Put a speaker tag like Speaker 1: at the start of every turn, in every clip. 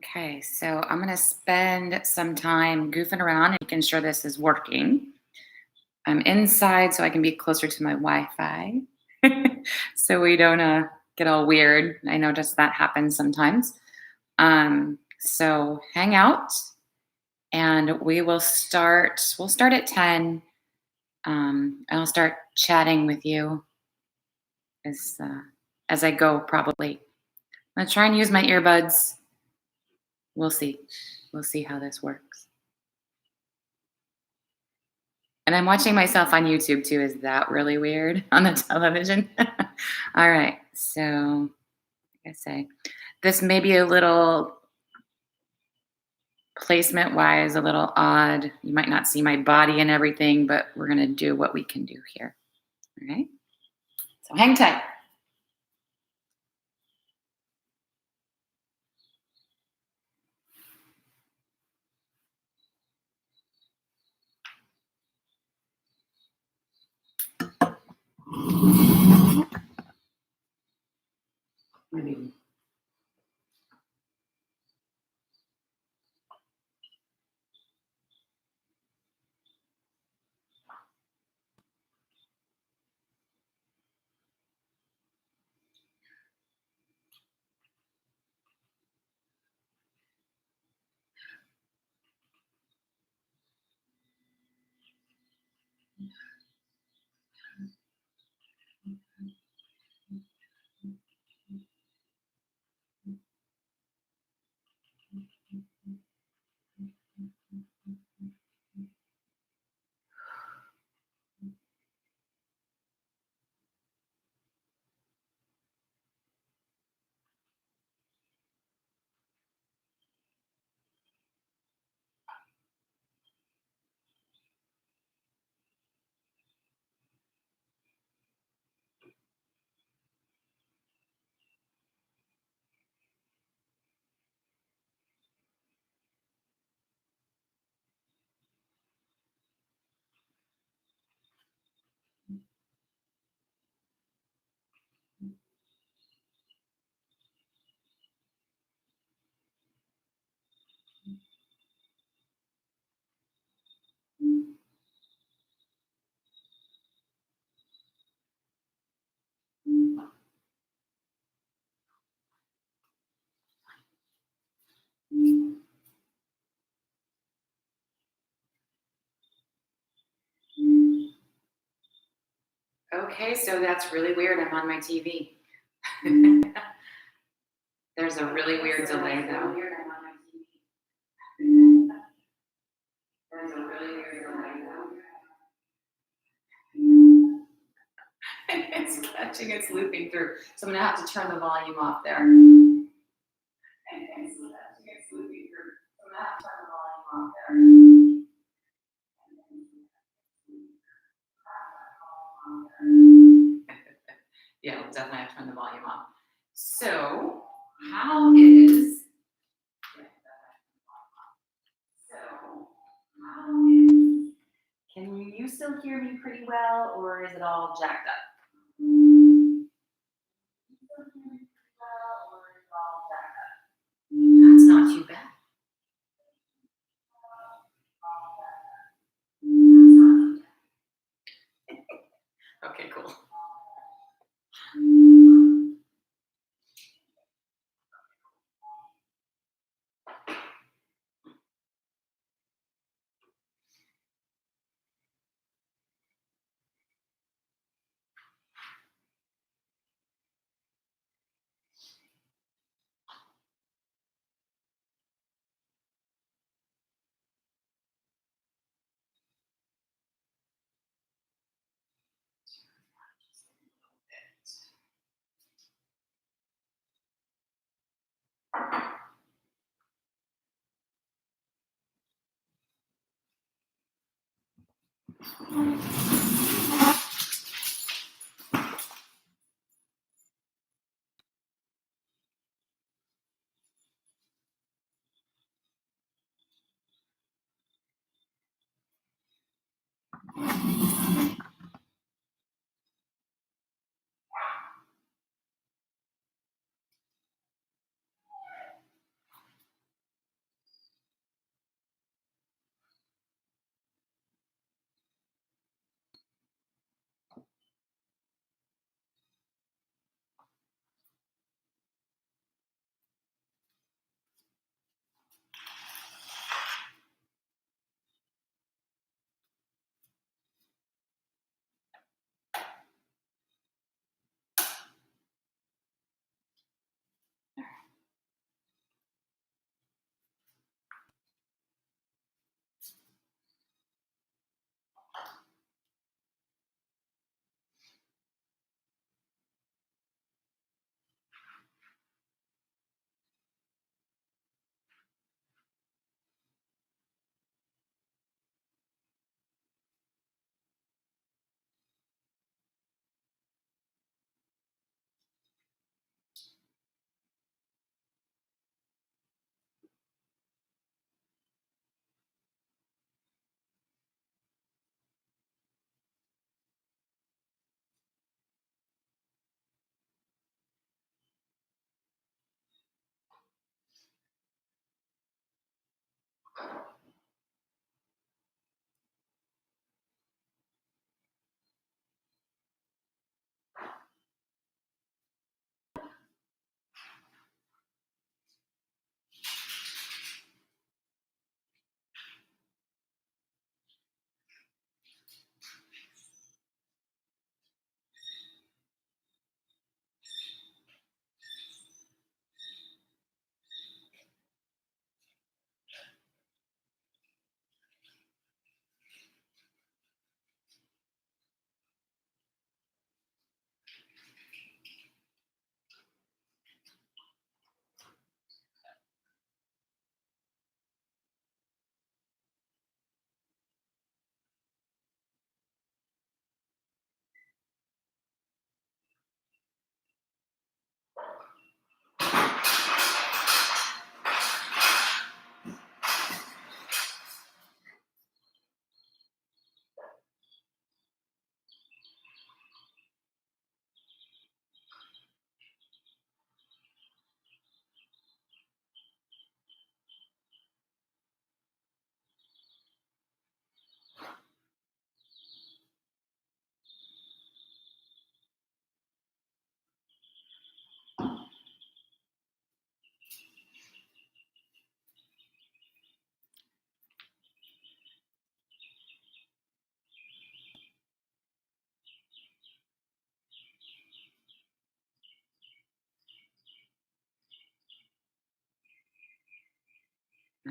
Speaker 1: Okay, so I'm going to spend some time goofing around and making sure this is working. I'm inside so I can be closer to my Wi Fi so we don't get all weird. I know just that happens sometimes. So hang out and we'll start at 10. And I'll start chatting with you as, uh, as I go, probably. I'm going to try and use my earbuds. We'll see. We'll see how this works. And I'm watching myself on YouTube too. Is that really weird on the television? All right. So, like I say, this may be a little placement wise, a little odd. You might not see my body and everything, but we're going to do what we can do here. All right. So, hang tight. Maybe. Okay, so that's really weird. I'm on my TV. There's a really weird delay though. There's a really weird delay though. It's catching, it's looping through. So I'm gonna have to turn the volume off there. It's catching, it's looping through. So I'm gonna have to turn the volume off there. Yeah, we'll definitely have to turn the volume off. So, how is so how is can you still hear me pretty well, or is it all jacked up? That's not too bad. Okay, cool.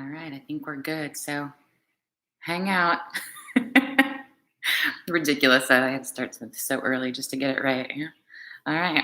Speaker 1: All right, I think we're good. So hang out. Ridiculous that I had to start so early just to get it right. Yeah. All right.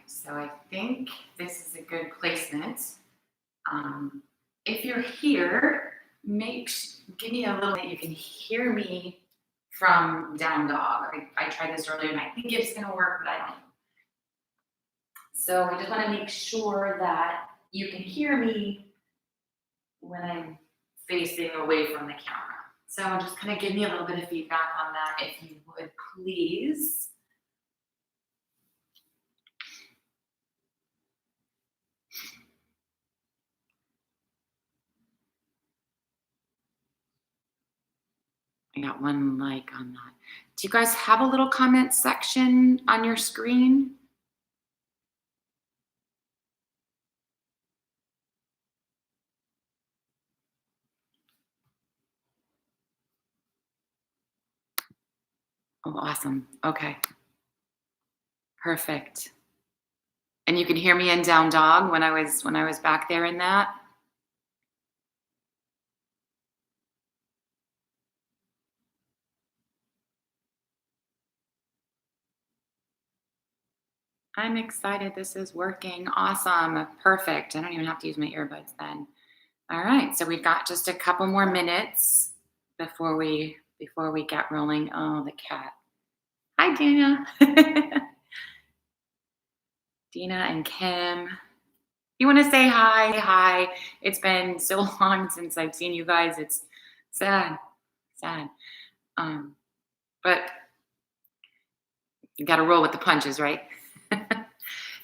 Speaker 1: so I think this is a good placement. If you're here, give me a little that you can hear me from down dog. I tried this earlier and I think it's gonna work, but I don't know. So we just wanna make sure that you can hear me when I'm facing away from the camera. So just kind of give me a little bit of feedback on that if you would please. I got one like on that. Do you guys have a little comment section on your screen? Oh, awesome. Okay. Perfect. And you can hear me in down dog when I was back there in that? I'm excited this is working. Awesome. Perfect. I don't even have to use my earbuds then. All right. So we've got just a couple more minutes before we get rolling. Oh, the cat. Hi, Dina. Dina and Kim. You want to say hi? Hi. It's been so long since I've seen you guys. It's sad. Sad. But you got to roll with the punches, right?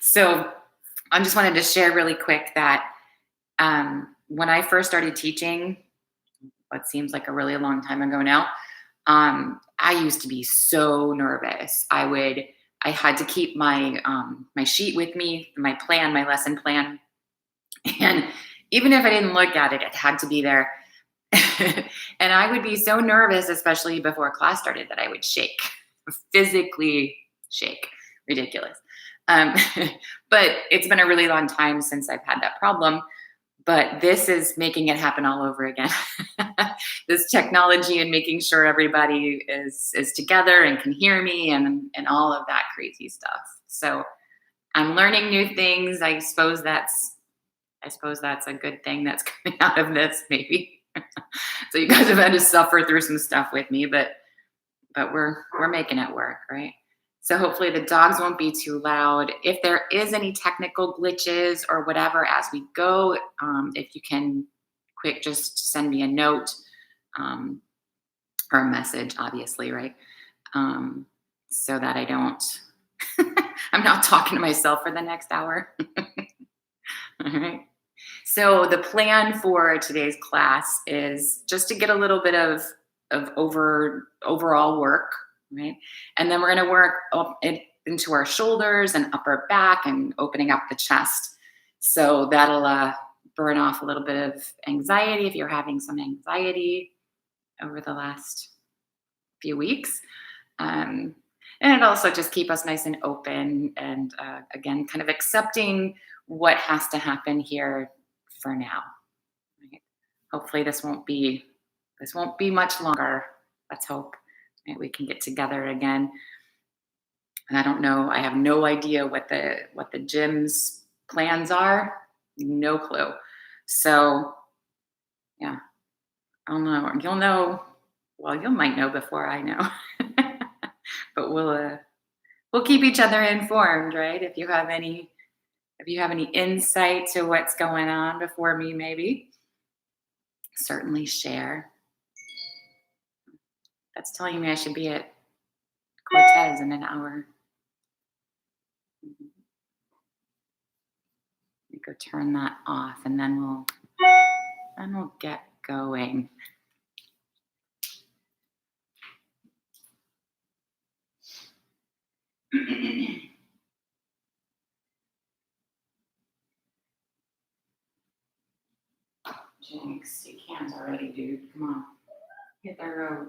Speaker 1: So I just wanted to share really quick that when I first started teaching, what seems like a really long time ago now, I used to be so nervous. I had to keep my my sheet with me, my plan, my lesson plan, and even if I didn't look at it, it had to be there. And I would be so nervous, especially before class started, that I would shake, physically shake. Ridiculous. Um, but it's been a really long time since I've had that problem. But this is making it happen all over again. This technology and making sure everybody is together and can hear me and all of that crazy stuff. So I'm learning new things. I suppose that's a good thing that's coming out of this, maybe. So you guys have had to suffer through some stuff with me, but we're making it work, right? So hopefully the dogs won't be too loud. If there is any technical glitches or whatever as we go, if you can quick just send me a note or a message, obviously, right? So that I don't, I'm not talking to myself for the next hour. All right. So the plan for today's class is just to get a little bit of overall work, right? And then we're going to work up into our shoulders and upper back and opening up the chest. So that'll burn off a little bit of anxiety if you're having some anxiety over the last few weeks. And it also just keep us nice and open and again, kind of accepting what has to happen here for now. Right? Hopefully this won't be much longer. Let's hope, right? We can get together again. And I don't know, I have no idea what the gym's plans are. No clue. So yeah, I don't know. You'll know, well, you might know before I know. But we'll keep each other informed, right? If you have any insight to what's going on before me, maybe certainly share. That's telling me I should be at Cortez in an hour. Let me go turn that off and then we'll get going. Jinx, you can't already, dude. Come on. Hit the road.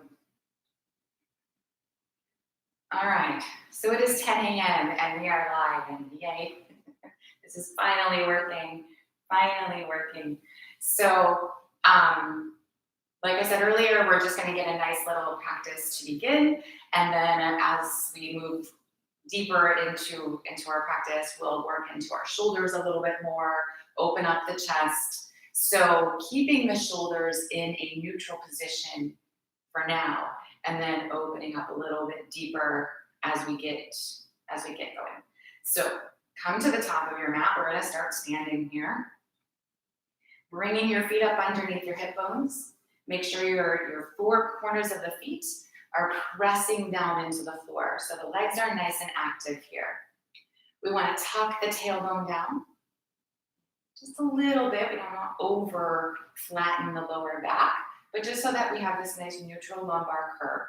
Speaker 1: All right. So it is 10 a.m. and we are live and yay. This is finally working. Finally working. So like I said earlier, we're just going to get a nice little practice to begin. And then as we move deeper into our practice, we'll work into our shoulders a little bit more, open up the chest. So keeping the shoulders in a neutral position for now, and then opening up a little bit deeper as we get going. So come to the top of your mat. We're going to start standing here. Bringing your feet up underneath your hip bones. Make sure your four corners of the feet are pressing down into the floor. So the legs are nice and active here. We want to tuck the tailbone down just a little bit. We don't want to over flatten the lower back, but just so that we have this nice neutral lumbar curve.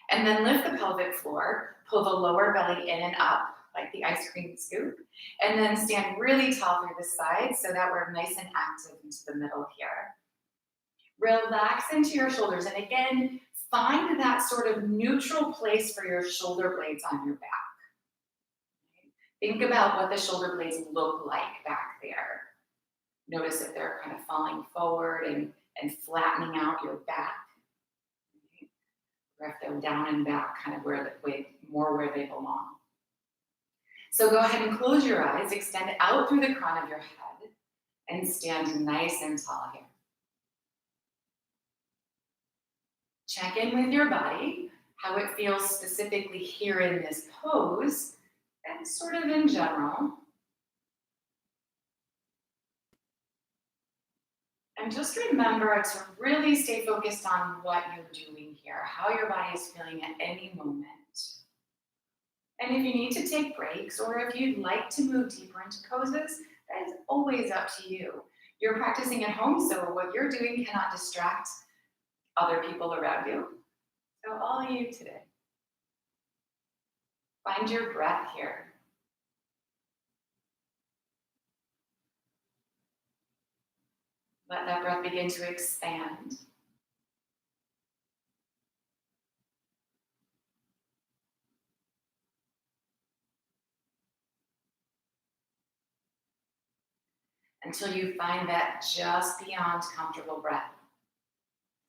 Speaker 1: And then lift the pelvic floor, pull the lower belly in and up like the ice cream scoop, and then stand really tall through the sides so that we're nice and active into the middle here. Relax into your shoulders, and again, find that sort of neutral place for your shoulder blades on your back. Think about what the shoulder blades look like back there. Notice if they're kind of falling forward and flattening out your back. Or if they're down and back, kind of more where they belong. So go ahead and close your eyes, extend out through the crown of your head, and stand nice and tall here. Check in with your body, how it feels specifically here in this pose, and sort of in general. And just remember to really stay focused on what you're doing here, how your body is feeling at any moment. And if you need to take breaks, or if you'd like to move deeper into poses, that is always up to you. You're practicing at home, so what you're doing cannot distract other people around you. So all you today. Find your breath here. Let that breath begin to expand. Until you find that just beyond comfortable breath.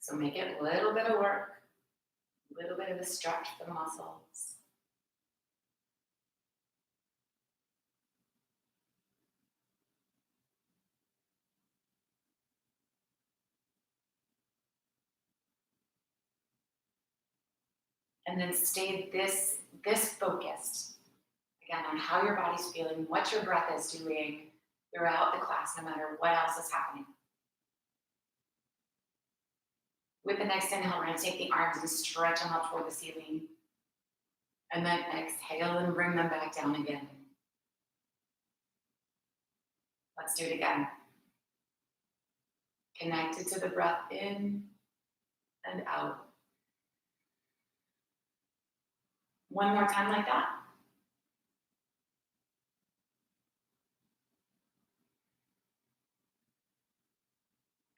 Speaker 1: So make it a little bit of work, a little bit of a stretch for the muscles. And then stay this focused, again, on how your body's feeling, what your breath is doing throughout the class, no matter what else is happening. With the next inhale, we're going to take the arms and stretch them up toward the ceiling. And then exhale and bring them back down again. Let's do it again. Connected to the breath in and out. One more time like that.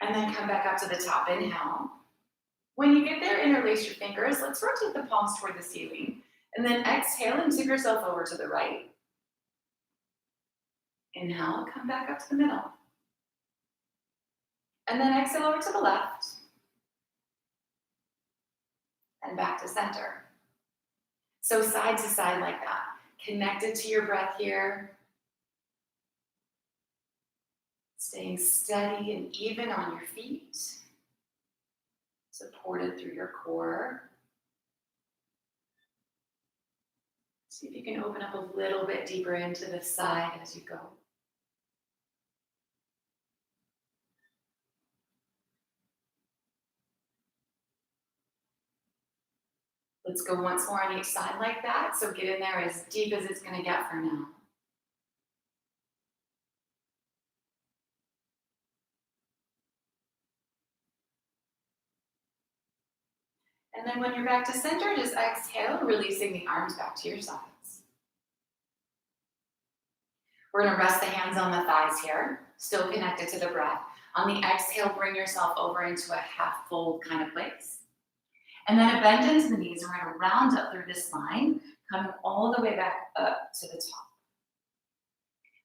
Speaker 1: And then come back up to the top. Inhale. When you get there, interlace your fingers. Let's rotate the palms toward the ceiling. And then exhale and tip yourself over to the right. Inhale, come back up to the middle. And then exhale over to the left. And back to center. So side to side like that. Connected to your breath here. Staying steady and even on your feet. Supported through your core. See if you can open up a little bit deeper into the side as you go. Let's go once more on each side like that. So get in there as deep as it's going to get for now. And then when you're back to center, just exhale, releasing the arms back to your sides. We're going to rest the hands on the thighs here, still connected to the breath. On the exhale, bring yourself over into a half fold kind of place. And then a bend into the knees. We're going to round up through this line, coming all the way back up to the top.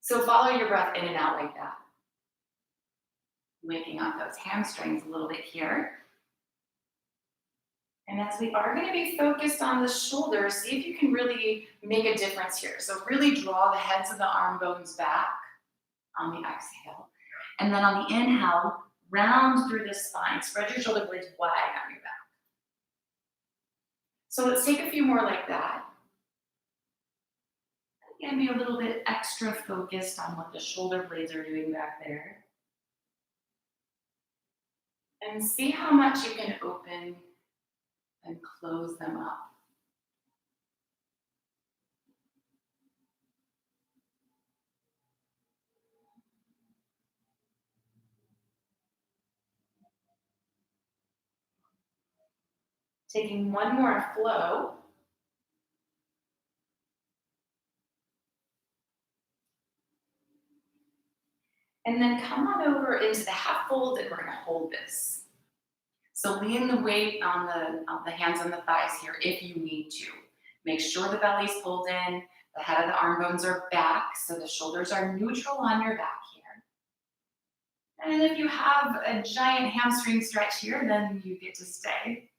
Speaker 1: So follow your breath in and out like that. Waking up those hamstrings a little bit here. And as we are going to be focused on the shoulders, see if you can really make a difference here. So really draw the heads of the arm bones back on the exhale. And then on the inhale, round through the spine. Spread your shoulder blades wide on your back. So let's take a few more like that. Again, be a little bit extra focused on what the shoulder blades are doing back there. And see how much you can open and close them up. Taking one more flow. And then come on over into the half fold and we're gonna hold this. So lean the weight on the hands and the thighs here if you need to. Make sure the belly's pulled in, the head of the arm bones are back, so the shoulders are neutral on your back here. And if you have a giant hamstring stretch here, then you get to stay.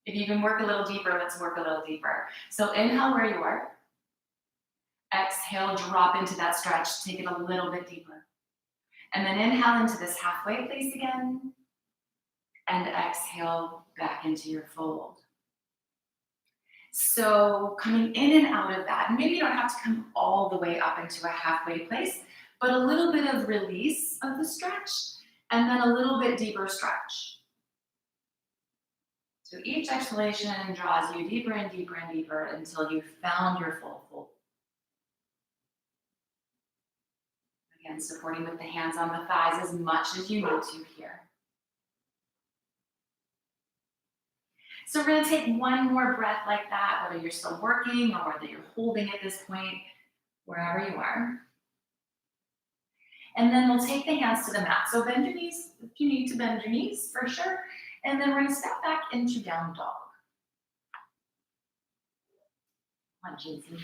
Speaker 1: If you can work a little deeper, let's work a little deeper. So inhale where you are. Exhale, drop into that stretch, take it a little bit deeper. And then inhale into this halfway place again. And exhale back into your fold. So coming in and out of that, and maybe you don't have to come all the way up into a halfway place, but a little bit of release of the stretch, and then a little bit deeper stretch. So each exhalation draws you deeper and deeper and deeper until you've found your full fold. Again, supporting with the hands on the thighs as much as you need to here. So we're going to take one more breath like that, whether you're still working or whether you're holding at this point, wherever you are. And then we'll take the hands to the mat. So bend your knees if you need to bend your knees, for sure. And then we're going to step back into down dog. Come on, Jason.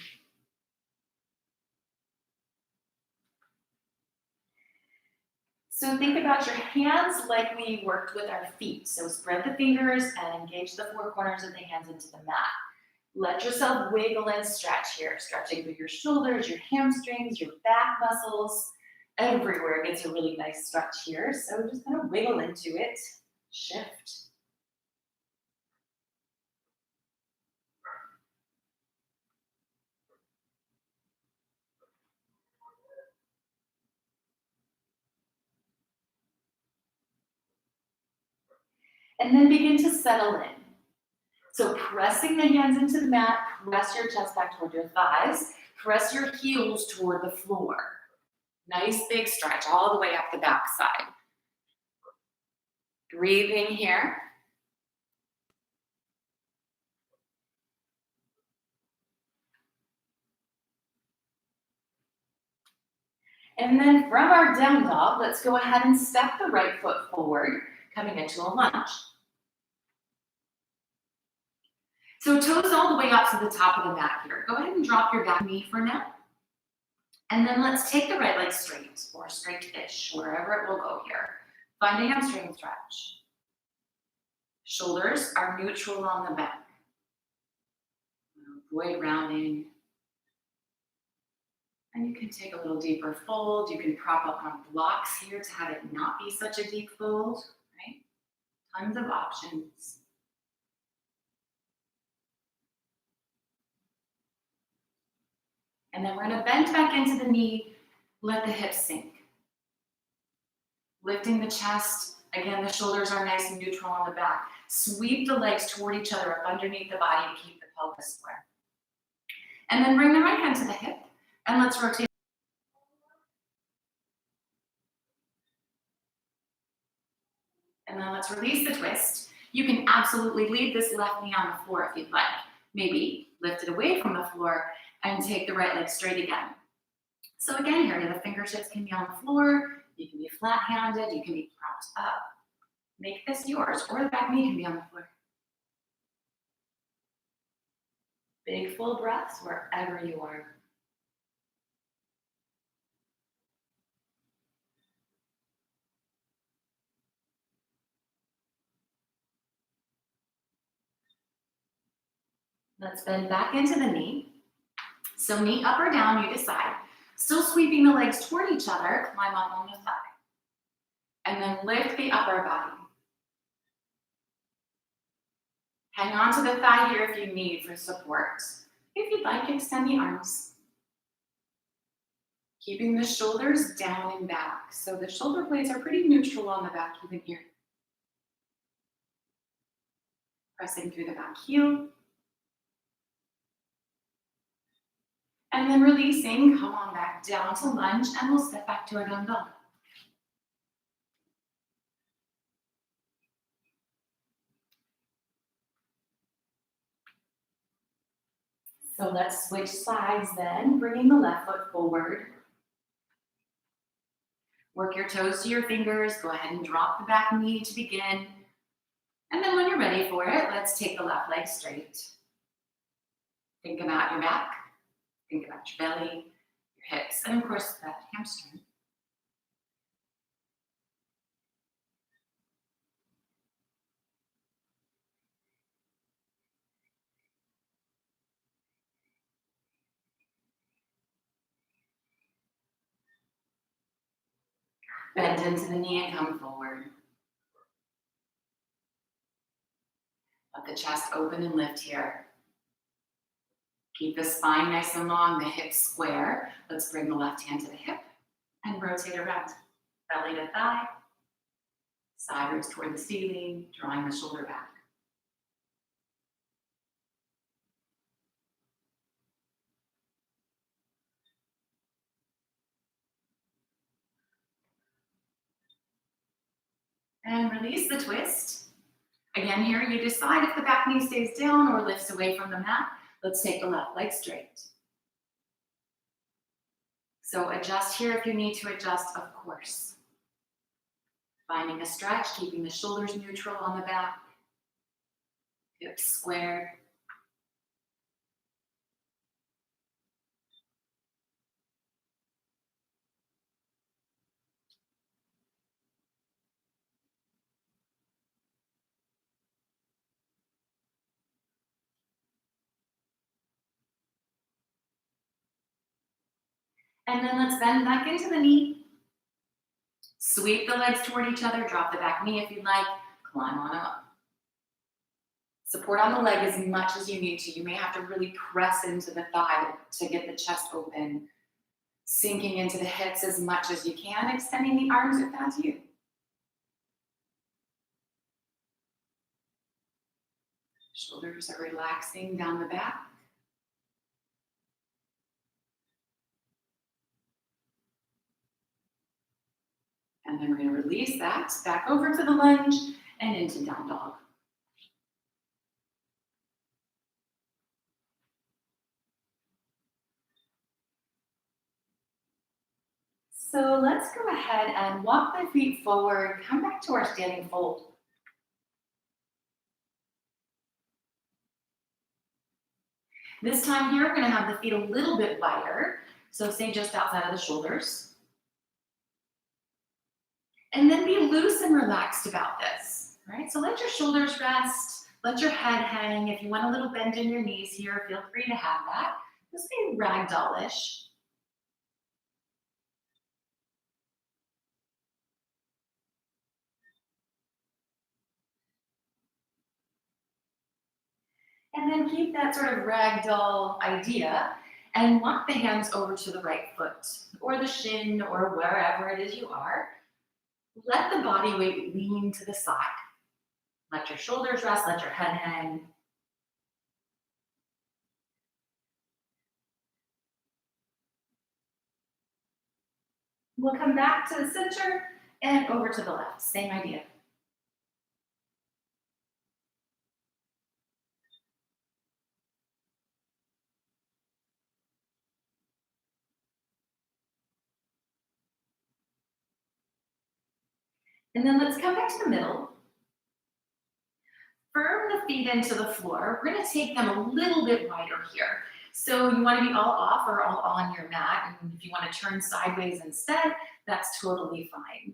Speaker 1: So think about your hands like we worked with our feet. So spread the fingers and engage the four corners of the hands into the mat. Let yourself wiggle and stretch here, stretching through your shoulders, your hamstrings, your back muscles. Everywhere gets a really nice stretch here. So just kind of wiggle into it, shift. And then begin to settle in. So pressing the hands into the mat, press your chest back toward your thighs, press your heels toward the floor. Nice big stretch all the way up the back side. Breathing here. And then from our down dog, let's go ahead and step the right foot forward, coming into a lunge. So toes all the way up to the top of the mat here. Go ahead and drop your back knee for now. And then let's take the right leg straight, or straight-ish, wherever it will go here. Find a hamstring stretch. Shoulders are neutral on the back. Avoid rounding. And you can take a little deeper fold. You can prop up on blocks here to have it not be such a deep fold, right? Tons of options. And then we're gonna bend back into the knee, let the hips sink. Lifting the chest, again, the shoulders are nice and neutral on the back. Sweep the legs toward each other up underneath the body to keep the pelvis square. And then bring the right hand to the hip, and let's rotate. And then let's release the twist. You can absolutely leave this left knee on the floor if you'd like. Maybe lift it away from the floor and take the right leg straight again. So again, here, the fingertips can be on the floor, you can be flat-handed, you can be propped up. Make this yours, or the back knee can be on the floor. Big full breaths wherever you are. Let's bend back into the knee. So knee up or down, you decide. Still sweeping the legs toward each other, climb up on the thigh. And then lift the upper body. Hang on to the thigh here if you need for support. If you'd like, extend the arms. Keeping the shoulders down and back. So the shoulder blades are pretty neutral on the back even here. Pressing through the back heel. And then releasing, come on back down to lunge, and we'll step back to our down dog. So let's switch sides then, bringing the left foot forward. Work your toes to your fingers. Go ahead and drop the back knee to begin. And then when you're ready for it, let's take the left leg straight. Think about your back. Think about your belly, your hips, and of course that hamstring. Bend into the knee and come forward. Let the chest open and lift here. Keep the spine nice and long, the hips square. Let's bring the left hand to the hip and rotate around. Belly to thigh, sideways toward the ceiling, drawing the shoulder back. And release the twist. Again, here you decide if the back knee stays down or lifts away from the mat. Let's take the left leg straight. So adjust here if you need to adjust, of course. Finding a stretch, keeping the shoulders neutral on the back. Hips squared. And then let's bend back into the knee. Sweep the legs toward each other. Drop the back knee if you'd like. Climb on up. Support on the leg as much as you need to. You may have to really press into the thigh to get the chest open. Sinking into the hips as much as you can. Extending the arms if that's you. Shoulders are relaxing down the back. And then we're going to release that back over to the lunge and into down dog. So let's go ahead and walk the feet forward, come back to our standing fold. This time here, we're going to have the feet a little bit wider. So stay just outside of the shoulders. And then be loose and relaxed about this, right? So let your shoulders rest, let your head hang. If you want a little bend in your knees here, feel free to have that. Just be ragdollish. And then keep that sort of ragdoll idea and walk the hands over to the right foot or the shin or wherever it is you are. Let the body weight lean to the side. Let your shoulders rest, let your head hang. We'll come back to the center and over to the left. Same idea. And then let's come back to the middle. Firm the feet into the floor. We're going to take them a little bit wider here. So you want to be all off or all on your mat. And if you want to turn sideways instead, that's totally fine.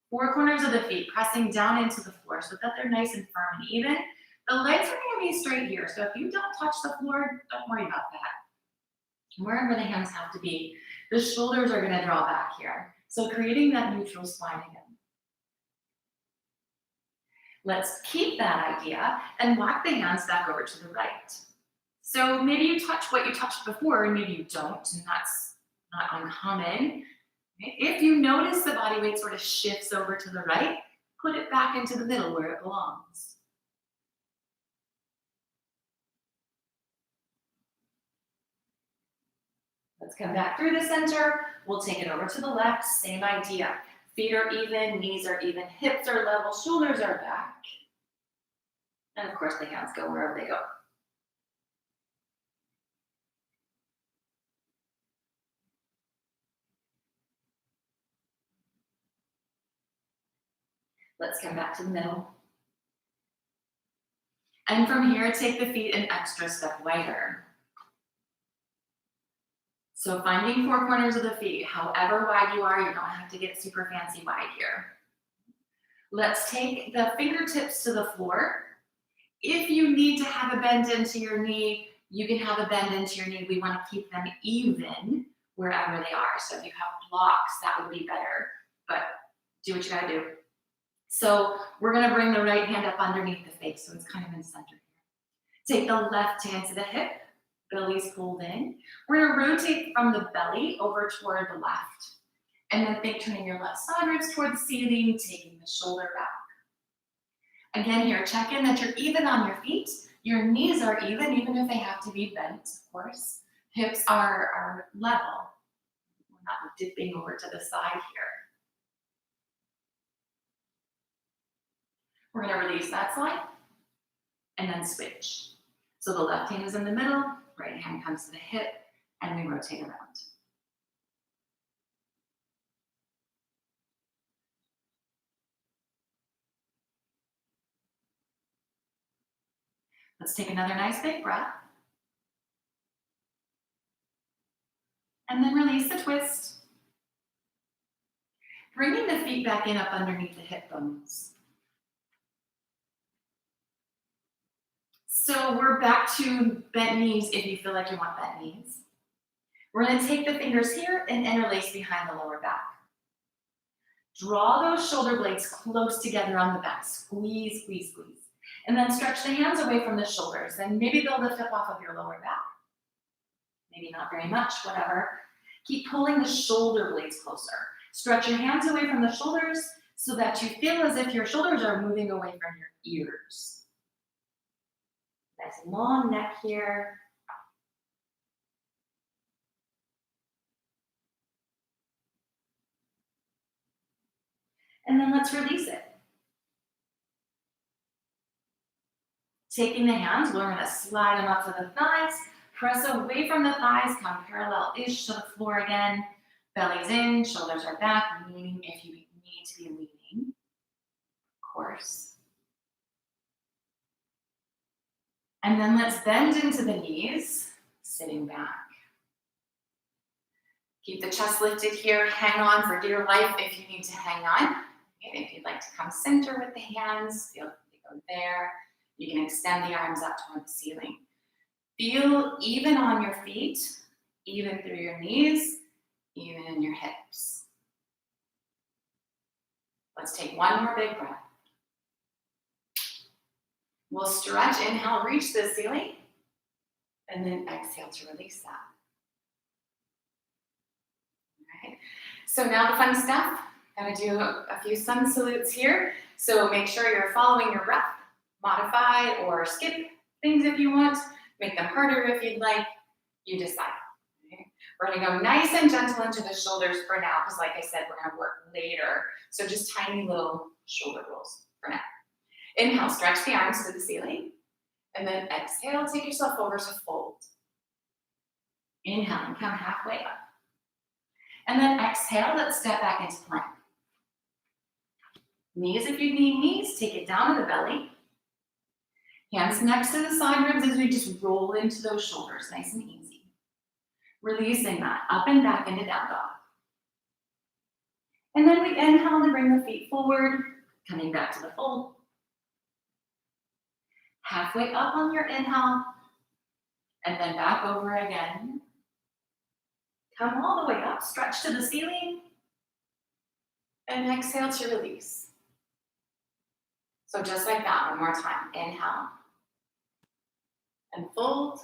Speaker 1: Four corners of the feet pressing down into the floor so that they're nice and firm and even. The legs are going to be straight here. So if you don't touch the floor, don't worry about that. Wherever the hands have to be, the shoulders are going to draw back here. So creating that neutral spine again. Let's keep that idea and walk the hands back over to the right. So maybe you touch what you touched before and maybe you don't, and that's not uncommon. If you notice the body weight sort of shifts over to the right, put it back into the middle where it belongs. Let's come back through the center. We'll take it over to the left, same idea. Feet are even, knees are even, hips are level, shoulders are back. And of course the hands go wherever they go. Let's come back to the middle. And from here, take the feet an extra step wider. So finding four corners of the feet, however wide you are, you don't have to get super fancy wide here. Let's take the fingertips to the floor. If you need to have a bend into your knee, you can have a bend into your knee. We want to keep them even wherever they are. So if you have blocks, that would be better, but do what you gotta do. So we're gonna bring the right hand up underneath the face, so it's kind of in the center here. Take the left hand to the hip, belly's pulled in. We're gonna rotate from the belly over toward the left. And then think turning your left side ribs toward the ceiling, taking the shoulder back. Again here, check in that you're even on your feet. Your knees are even if they have to be bent, of course. Hips are level. We're not dipping over to the side here. We're gonna release that side and then switch. So the left hand is in the middle, right hand comes to the hip, and we rotate around. Let's take another nice big breath. And then release the twist. Bringing the feet back in up underneath the hip bones. So we're back to bent knees if you feel like you want bent knees. We're gonna take the fingers here and interlace behind the lower back. Draw those shoulder blades close together on the back. Squeeze, squeeze, squeeze. And then stretch the hands away from the shoulders and maybe they'll lift up off of your lower back. Maybe not very much, whatever. Keep pulling the shoulder blades closer. Stretch your hands away from the shoulders so that you feel as if your shoulders are moving away from your ears. Nice long neck here. And then let's release it. Taking the hands, we're gonna slide them up to the thighs, press away from the thighs, come parallel-ish to the floor again. Belly's in, shoulders are back, leaning if you need to be leaning, of course. And then let's bend into the knees, sitting back. Keep the chest lifted here, hang on for dear life if you need to hang on. And if you'd like to come center with the hands, feel free to go there. You can extend the arms up toward the ceiling. Feel even on your feet, even through your knees, even in your hips. Let's take one more big breath. We'll stretch, inhale, reach the ceiling, and then exhale to release that. All right. So now the fun stuff. Gonna do a few sun salutes here. So make sure you're following your breath. Modify or skip things if you want. Make them harder if you'd like. You decide. Okay? We're gonna go nice and gentle into the shoulders for now, because like I said, we're gonna work later. So just tiny little shoulder rolls for now. Inhale, stretch the arms to the ceiling. And then exhale, take yourself over to fold. Inhale and come halfway up. And then exhale, let's step back into plank. Knees if you need knees, take it down to the belly. Hands next to the side ribs as we just roll into those shoulders, nice and easy. Releasing that, up and back into down dog. And then we inhale to bring the feet forward, coming back to the fold. Halfway up on your inhale, and then back over again. Come all the way up, stretch to the ceiling, and exhale to release. So just like that, one more time. Inhale, and fold.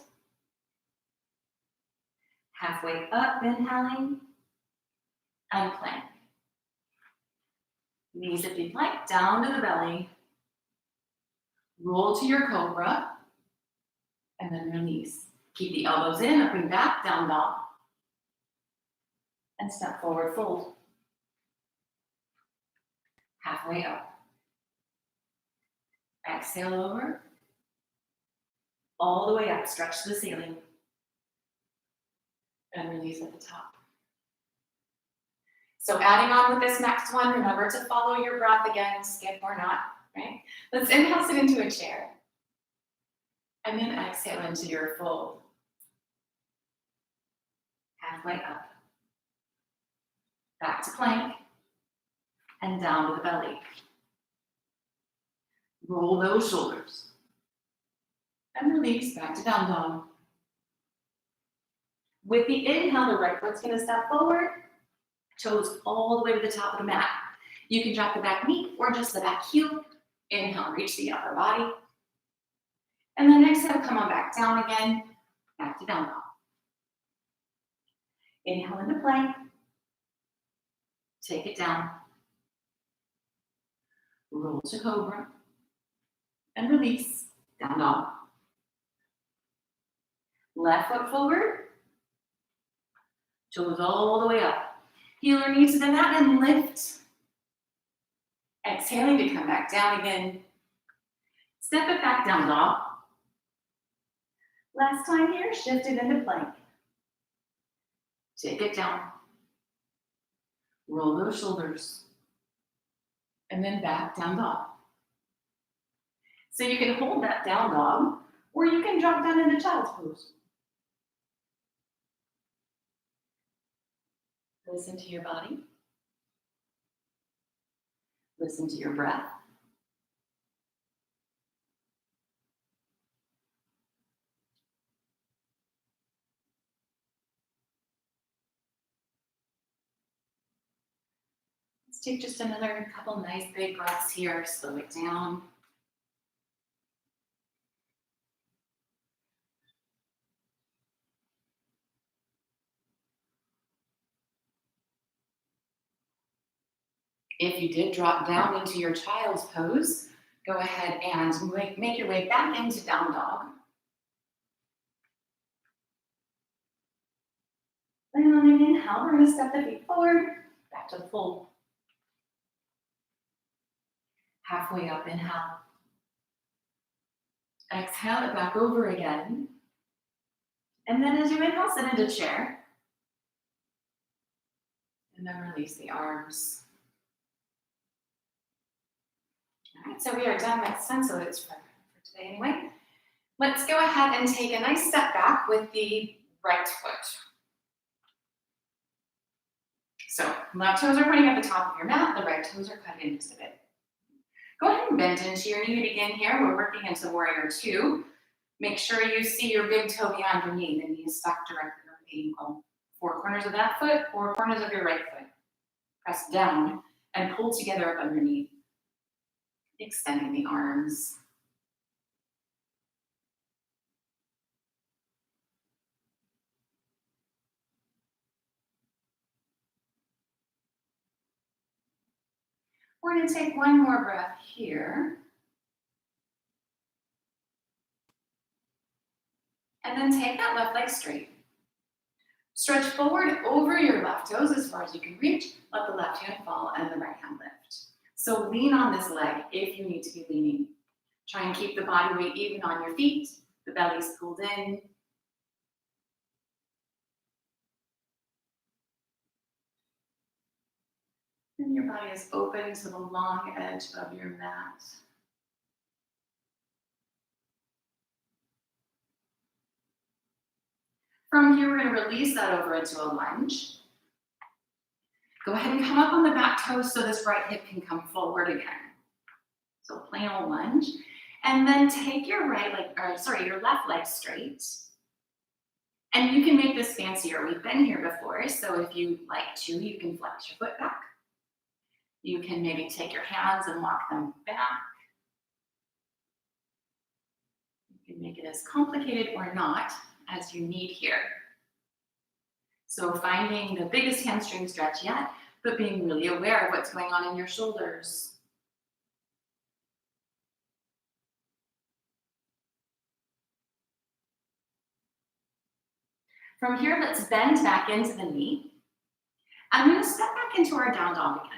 Speaker 1: Halfway up, inhaling, and plank. Knees, if you'd like, down to the belly. Roll to your cobra, and then release. Keep the elbows in, up and back, down dog. And step forward, fold. Halfway up. Exhale over. All the way up, stretch to the ceiling. And release at the top. So adding on with this next one, remember to follow your breath again, skip or not, right? Let's inhale, sit into a chair. And then exhale into your fold. Halfway up. Back to plank. And down to the belly. Roll those shoulders. And release back to down dog. With the inhale, the right foot's going to step forward. Toes all the way to the top of the mat. You can drop the back knee or just the back heel. Inhale, reach the upper body. And then exhale, come on back down again. Back to down dog. Inhale into plank. Take it down. Roll to cobra. And release. Down dog. Left foot forward. Toes all the way up. Heel or knee to the mat and lift. Exhaling to come back down again. Step it back down dog. Last time here, shift it into plank. Take it down. Roll those shoulders. And then back down dog. So you can hold that down dog, or you can drop down into child's pose. Listen to your body. Listen to your breath. Let's take just another couple nice big breaths here. Slow it down. If you did drop down into your child's pose, go ahead and make your way back into down dog. Then on an inhale, we're going to step the feet forward, back to the fold. Halfway up, inhale. Exhale it back over again. And then as you inhale, sit into chair. And then release the arms. All right, so we are done with sun salutes for today anyway. Let's go ahead and take a nice step back with the right foot. So left toes are pointing at the top of your mat, the right toes are cut in just a bit. Go ahead and bend into your knee to begin here. We're working into warrior two. Make sure you see your big toe beyond your knee. The knee is stuck directly over the ankle. Four corners of that foot, four corners of your right foot. Press down and pull together up underneath. Extending the arms. We're going to take one more breath here. And then take that left leg straight. Stretch forward over your left toes as far as you can reach. Let the left hand fall and the right hand lift. So lean on this leg if you need to be leaning. Try and keep the body weight even on your feet. The belly's pulled in. And your body is open to the long edge of your mat. From here, we're going to release that over into a lunge. Go ahead and come up on the back toes so this right hip can come forward again. So plain old lunge. And then take your your left leg straight. And you can make this fancier. We've been here before, so if you like to, you can flex your foot back. You can maybe take your hands and walk them back. You can make it as complicated or not as you need here. So finding the biggest hamstring stretch yet, but being really aware of what's going on in your shoulders. From here, let's bend back into the knee. I'm going to step back into our down dog again.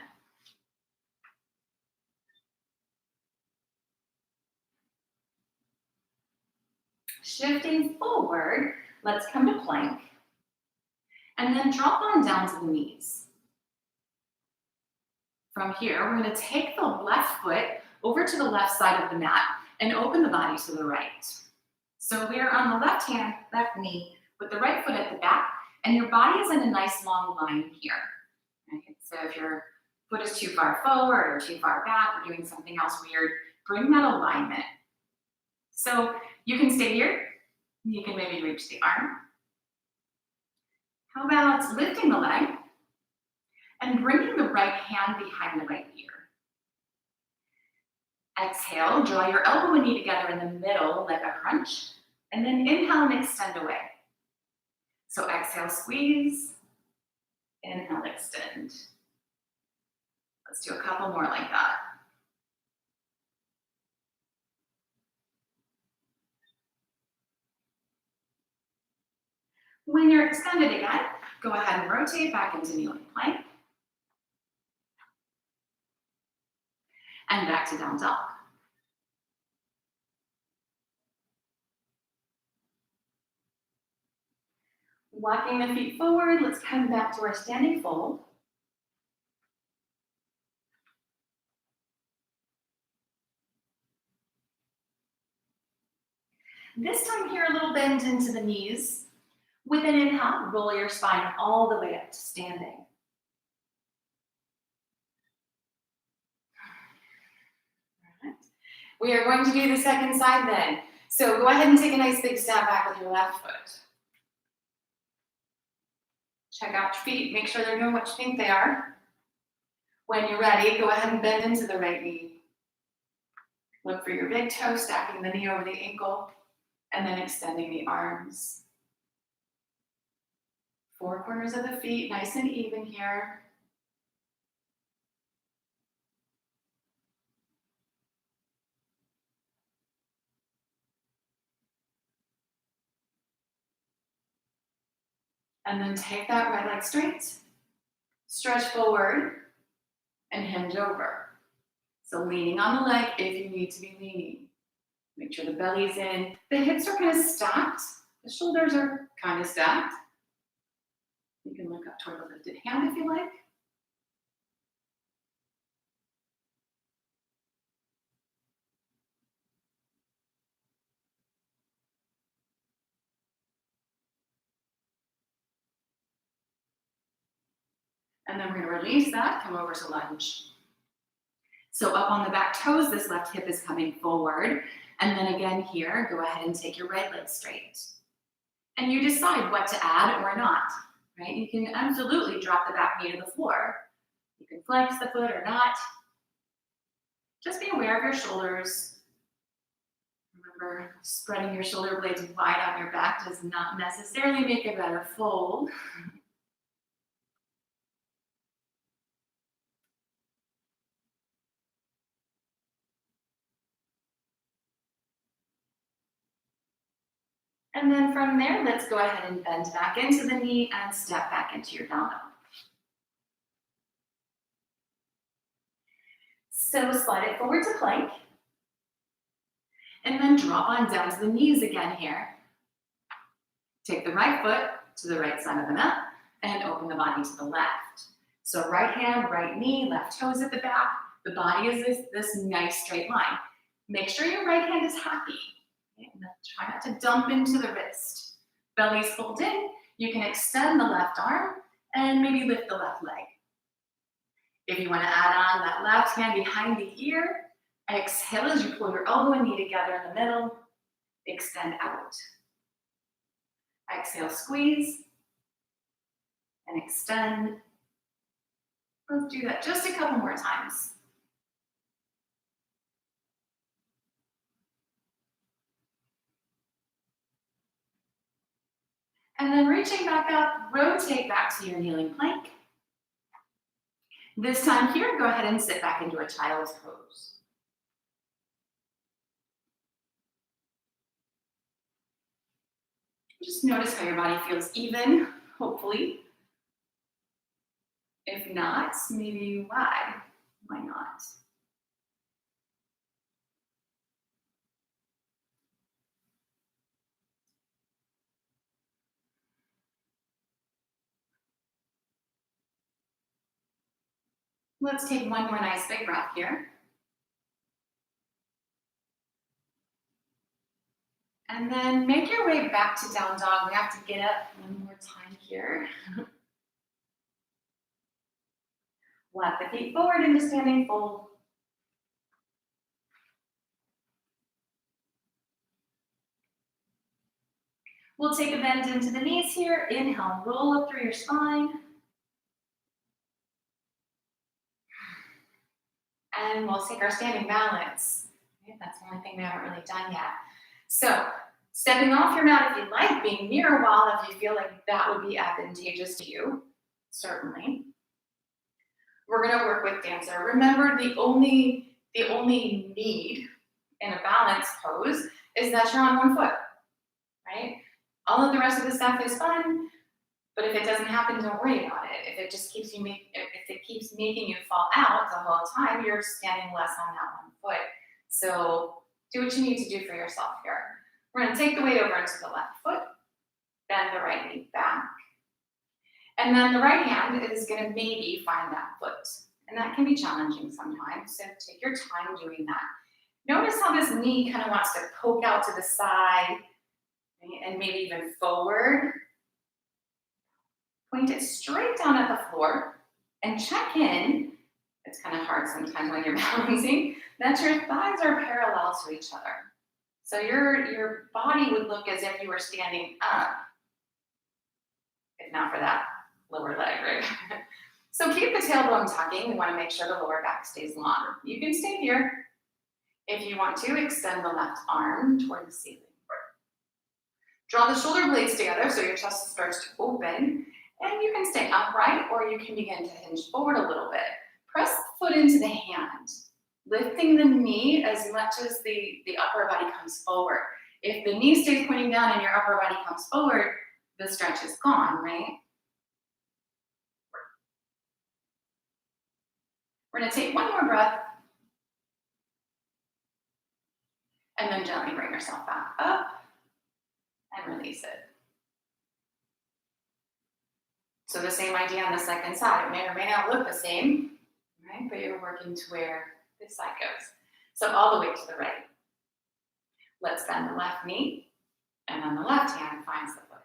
Speaker 1: Shifting forward, let's come to plank. And then drop on down to the knees. From here, we're going to take the left foot over to the left side of the mat and open the body to the right. So we're on the left knee with the right foot at the back, and your body is in a nice long line here. Right? So if your foot is too far forward or too far back or doing something else weird, bring that alignment. So you can stay here. You can maybe reach the arm. How about lifting the leg and bringing the right hand behind the right ear? Exhale, draw your elbow and knee together in the middle like a crunch, and then inhale and extend away. So exhale, squeeze, inhale, extend. Let's do a couple more like that. When you're extended again, go ahead and rotate back into kneeling plank. And back to down dog. Walking the feet forward, let's come back to our standing fold. This time here, a little bend into the knees. With an inhale, roll your spine all the way up to standing. All right. We are going to do the second side then. So go ahead and take a nice big step back with your left foot. Check out your feet, make sure they're doing what you think they are. When you're ready, go ahead and bend into the right knee. Look for your big toe, stacking the knee over the ankle, and then extending the arms. Four corners of the feet, nice and even here. And then take that right leg straight, stretch forward, and hinge over. So leaning on the leg if you need to be leaning. Make sure the belly's in. The hips are kind of stacked. The shoulders are kind of stacked. You can look up toward the lifted hand if you like. And then we're going to release that, come over to lunge. So up on the back toes, this left hip is coming forward. And then again here, go ahead and take your right leg straight. And you decide what to add or not, right? You can absolutely drop the back knee to the floor. You can flex the foot or not. Just be aware of your shoulders. Remember, spreading your shoulder blades wide on your back does not necessarily make a better fold. And then from there, let's go ahead and bend back into the knee and step back into your down dog. So slide it forward to plank. And then drop on down to the knees again here. Take the right foot to the right side of the mat and open the body to the left. So right hand, right knee, left toes at the back. The body is this nice straight line. Make sure your right hand is happy. And try not to dump into the wrist. Belly's pulled in. You can extend the left arm and maybe lift the left leg. If you want to add on that left hand behind the ear Exhale as you pull your elbow and knee together in the middle. Extend out. Exhale, squeeze, and extend. Let's do that just a couple more times. And then reaching back up, rotate back to your kneeling plank. This time here, go ahead and sit back into a child's pose. Just notice how your body feels even, hopefully. If not, maybe why? Why not? Let's take one more nice big breath here. And then make your way back to down dog. We have to get up one more time here. Let the feet forward into standing fold. We'll take a bend into the knees here. Inhale, roll up through your spine. And we'll take our standing balance. Okay, that's the only thing we haven't really done yet. So, stepping off your mat if you like, being near a wall if you feel like that would be advantageous to you, certainly. We're gonna work with dancer. Remember, the only need in a balance pose is that you're on one foot, right? All of the rest of the stuff is fun, but if it doesn't happen, don't worry about it. If it just keeps if it keeps making you fall out the whole time, you're standing less on that one foot. So do what you need to do for yourself here. We're gonna take the weight over into the left foot, bend the right knee back, and then the right hand is gonna maybe find that foot. And that can be challenging sometimes, so take your time doing that. Notice how this knee kind of wants to poke out to the side, right? And maybe even forward. Point it straight down at the floor and check in. It's kind of hard sometimes when you're balancing, that your thighs are parallel to each other. So your body would look as if you were standing up, if not for that lower leg, right? So keep the tailbone tucking. We want to make sure the lower back stays long. You can stay here. If you want to, extend the left arm toward the ceiling. Draw the shoulder blades together so your chest starts to open. And you can stay upright or you can begin to hinge forward a little bit. Press the foot into the hand, lifting the knee as much as the upper body comes forward. If the knee stays pointing down and your upper body comes forward, the stretch is gone, right? We're gonna take one more breath and then gently bring yourself back up and release it. So the same idea on the second side. It may or may not look the same, right? But you're working to where this side goes. So all the way to the right. Let's bend the left knee, and then the left hand finds the foot.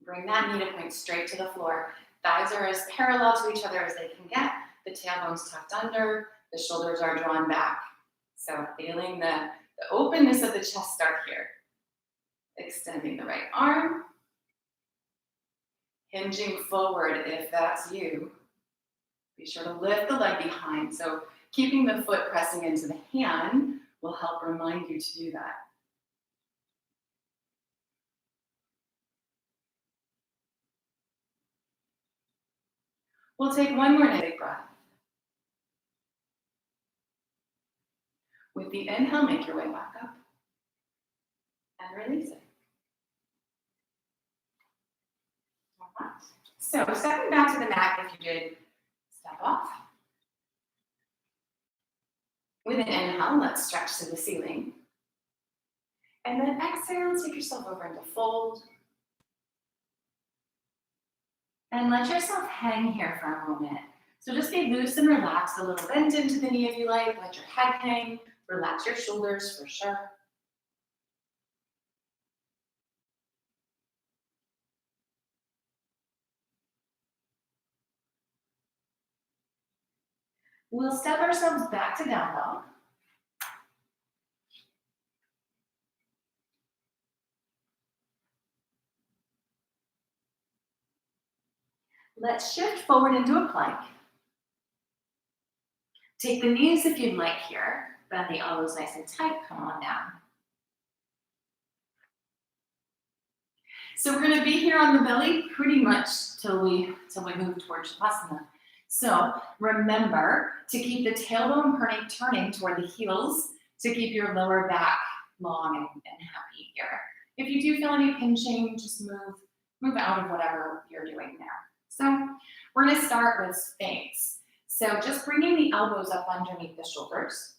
Speaker 1: Bring that knee to point straight to the floor. Thighs are as parallel to each other as they can get. The tailbone's tucked under, the shoulders are drawn back. So feeling the openness of the chest start here. Extending the right arm. Hinging forward if that's you. Be sure to lift the leg behind. So keeping the foot pressing into the hand will help remind you to do that. We'll take one more big breath. With the inhale, make your way back up and release it. All right. So stepping back to the mat if you did step off. With an inhale, let's stretch to the ceiling. And then exhale, take yourself over into fold. And let yourself hang here for a moment. So just be loose and relaxed, a little bend into the knee if you like, let your head hang, relax your shoulders for sure.
Speaker 2: We'll step ourselves back to down dog. Let's shift forward into a plank. Take the knees if you'd like here. Bend the elbows nice and tight. Come on down. So we're going to be here on the belly pretty much till we move towards Shavasana. So remember to keep the tailbone turning toward the heels to keep your lower back long and happy here. If you do feel any pinching, just move out of whatever you're doing there. So we're going to start with Sphinx. So just bringing the elbows up underneath the shoulders.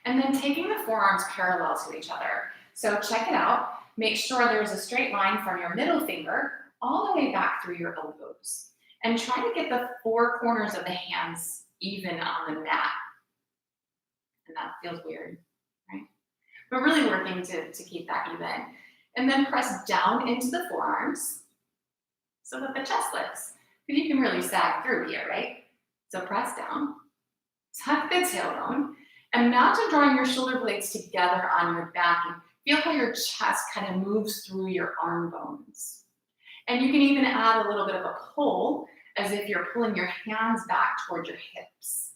Speaker 2: And then taking the forearms parallel to each other. So check it out. Make sure there's a straight line from your middle finger all the way back through your elbows. And try to get the four corners of the hands even on the mat. And that feels weird, right? But really working to keep that even. And then press down into the forearms so that the chest lifts. Because you can really sag through here, right? So press down, tuck the tailbone. Imagine drawing your shoulder blades together on your back and feel how your chest kind of moves through your arm bones. And you can even add a little bit of a pull as if you're pulling your hands back toward your hips.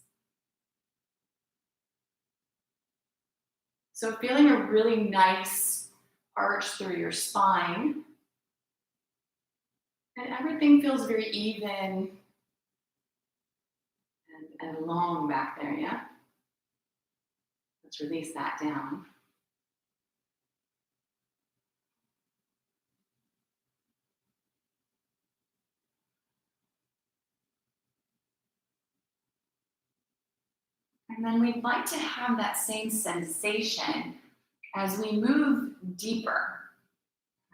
Speaker 2: So feeling a really nice arch through your spine. And everything feels very even and long back there, yeah? Let's release that down. And then we'd like to have that same sensation as we move deeper,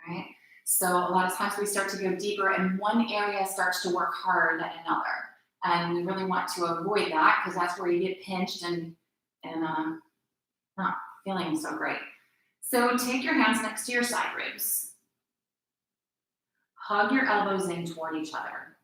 Speaker 2: right? So a lot of times we start to go deeper and one area starts to work harder than another. And we really want to avoid that because that's where you get pinched and not feeling so great. So take your hands next to your side ribs. Hug your elbows in toward each other.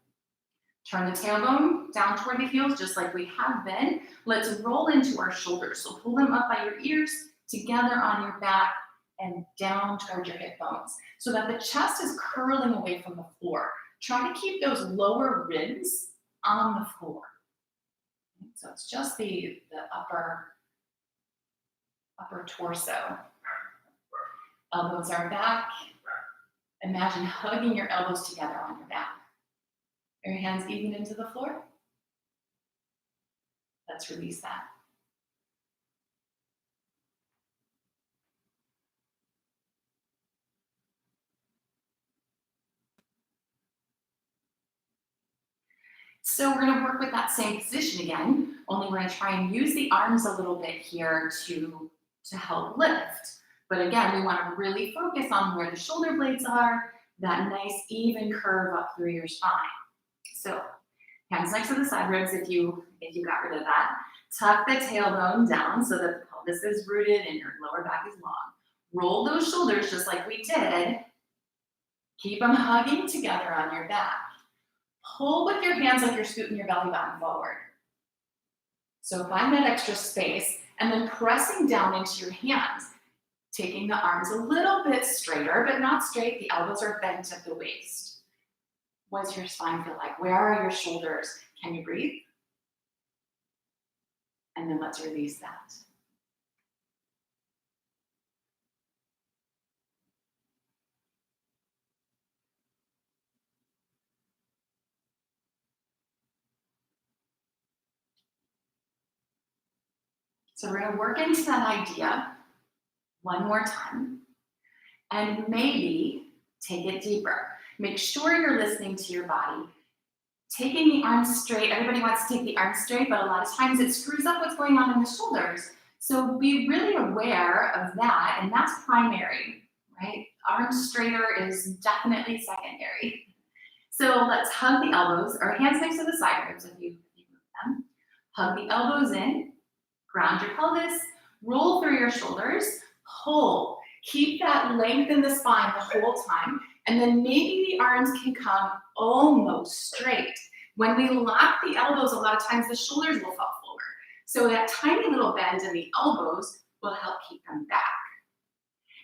Speaker 2: Turn the tailbone down toward the heels just like we have been. Let's roll into our shoulders. So pull them up by your ears, together on your back, and down toward your hip bones so that the chest is curling away from the floor. Try to keep those lower ribs on the floor. So it's just the upper torso. Elbows are back. Imagine hugging your elbows together on your back. Your hands even into the floor. Let's release that. So we're going to work with that same position again, only we're going to try and use the arms a little bit here to help lift. But again, we want to really focus on where the shoulder blades are, that nice even curve up through your spine. So hands next to the side ribs if you got rid of that. Tuck the tailbone down so that the pelvis is rooted and your lower back is long. Roll those shoulders just like we did. Keep them hugging together on your back. Pull with your hands like you're scooting your belly button forward. So find that extra space and then pressing down into your hands, taking the arms a little bit straighter, but not straight. The elbows are bent at the waist. What's your spine feel like? Where are your shoulders? Can you breathe? And then let's release that. So we're going to work into that idea one more time. And maybe take it deeper. Make sure you're listening to your body. Taking the arms straight, everybody wants to take the arms straight, but a lot of times it screws up what's going on in the shoulders. So be really aware of that, and that's primary, right? Arms straighter is definitely secondary. So let's hug the elbows, or hands next to the side ribs if you move them. Hug the elbows in, ground your pelvis, roll through your shoulders, pull. Keep that length in the spine the whole time, And then maybe the arms can come almost straight. When we lock the elbows, a lot of times the shoulders will fall forward. So that tiny little bend in the elbows will help keep them back.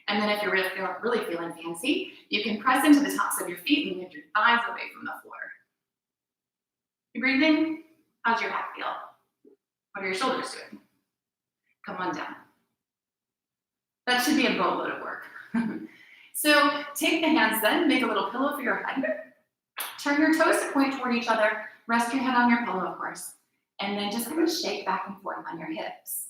Speaker 2: And then if you're really feeling fancy, you can press into the tops of your feet and lift your thighs away from the floor. You breathing? How's your back feel? What are your shoulders doing? Come on down. That should be a boatload of work. So take the hands then, make a little pillow for your head. Turn your toes to point toward each other. Rest your head on your pillow, of course. And then just kind of shake back and forth on your hips.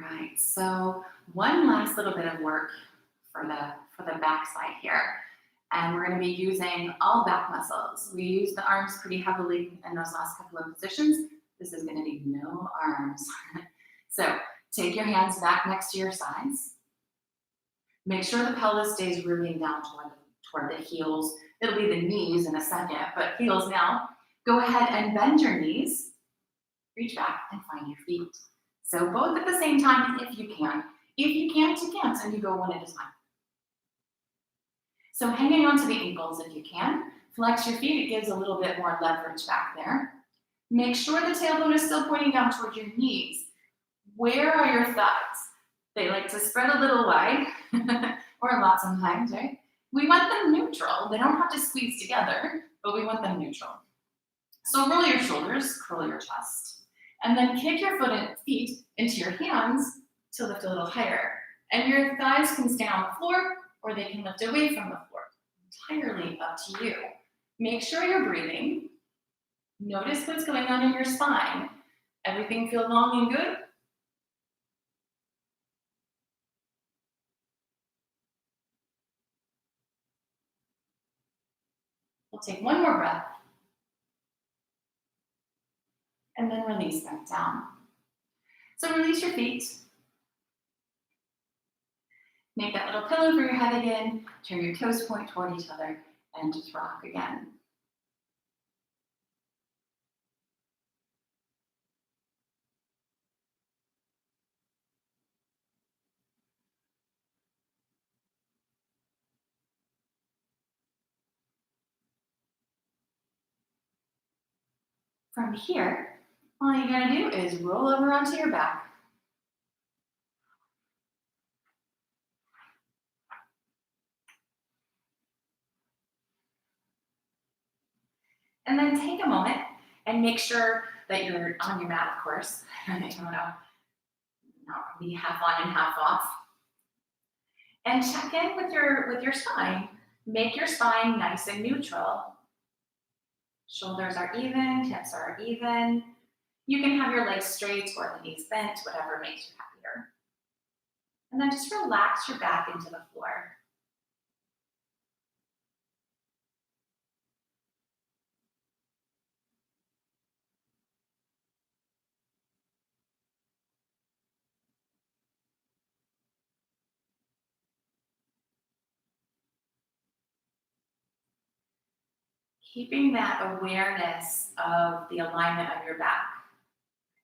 Speaker 2: All right, so one last little bit of work for the back side here. And we're going to be using all back muscles. We use the arms pretty heavily in those last couple of positions. This is going to be no arms. So take your hands back next to your sides. Make sure the pelvis stays rooting down toward the heels. It'll be the knees in a second, but heels now. Go ahead and bend your knees. Reach back and find your feet. So both at the same time if you can. If you can't, you can't, and you go one at a time. So hanging onto the ankles if you can. Flex your feet, it gives a little bit more leverage back there. Make sure the tailbone is still pointing down toward your knees. Where are your thighs? They like to spread a little wide, or a lot sometimes, right? We want them neutral. They don't have to squeeze together, but we want them neutral. So roll your shoulders, curl your chest, and then kick your feet into your hands to lift a little higher. And your thighs can stay on the floor, or they can lift away from the floor. Entirely up to you. Make sure you're breathing. Notice what's going on in your spine. Everything feel long and good? We'll take one more breath. And then release back down. So release your feet. Make that little pillow for your head again. Turn your toes point toward each other and just rock again. From here, all you're gonna do is roll over onto your back. And then take a moment and make sure that you're on your mat, of course. I don't know, not be half on and half off. And check in with your spine. Make your spine nice and neutral. Shoulders are even, hips are even. You can have your legs straight or the knees bent, whatever makes you happier. And then just relax your back into the floor. Keeping that awareness of the alignment of your back,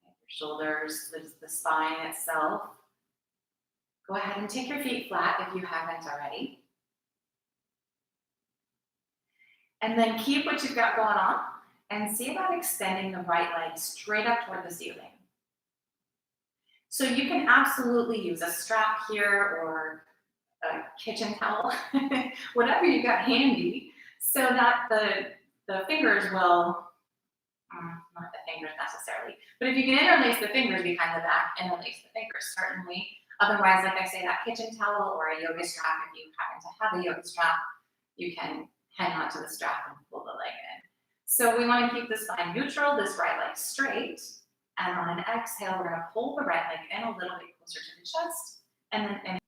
Speaker 2: your shoulders, the spine itself. Go ahead and take your feet flat if you haven't already. And then keep what you've got going on and see about extending the right leg straight up toward the ceiling. So you can absolutely use a strap here or a kitchen towel, whatever you got handy, so that the fingers will, not the fingers necessarily, but if you can interlace the fingers behind the back, interlace the fingers certainly. Otherwise, like I say, that kitchen towel or a yoga strap, if you happen to have a yoga strap, you can hang onto the strap and pull the leg in. So we want to keep the spine neutral, this right leg straight, and on an exhale, we're going to pull the right leg in a little bit closer to the chest, and then in.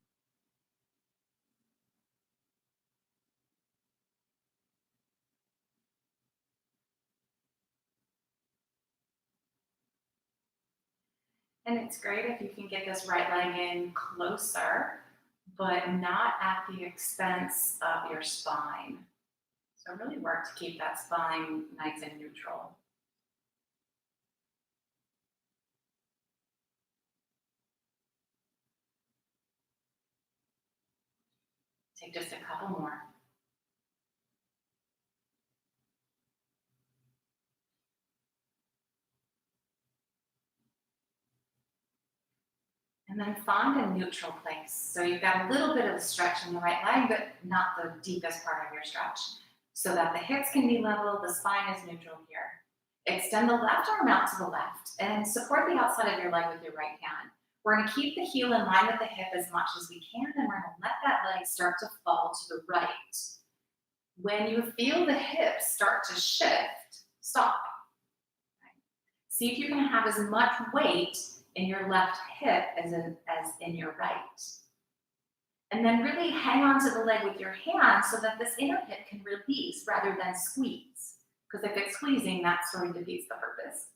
Speaker 2: And it's great if you can get this right leg in closer, but not at the expense of your spine. So really work to keep that spine nice and neutral. Take just a couple more. And then find a neutral place. So you've got a little bit of a stretch in the right leg, but not the deepest part of your stretch. So that the hips can be level, the spine is neutral here. Extend the left arm out to the left and support the outside of your leg with your right hand. We're going to keep the heel in line with the hip as much as we can, and we're going to let that leg start to fall to the right. When you feel the hips start to shift, stop. See if you can have as much weight in your left hip as in your right. And then really hang on to the leg with your hand so that this inner hip can release rather than squeeze. Because if it's squeezing, that sort of defeats the purpose.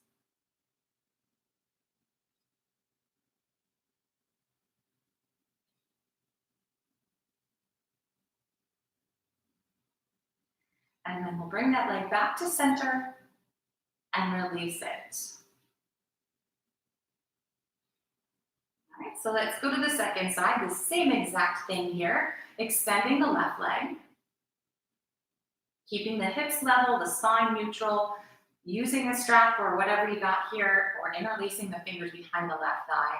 Speaker 2: And then we'll bring that leg back to center and release it. All right, so let's go to the second side, the same exact thing here, extending the left leg, keeping the hips level, the spine neutral, using a strap or whatever you got here, or interlacing the fingers behind the left thigh,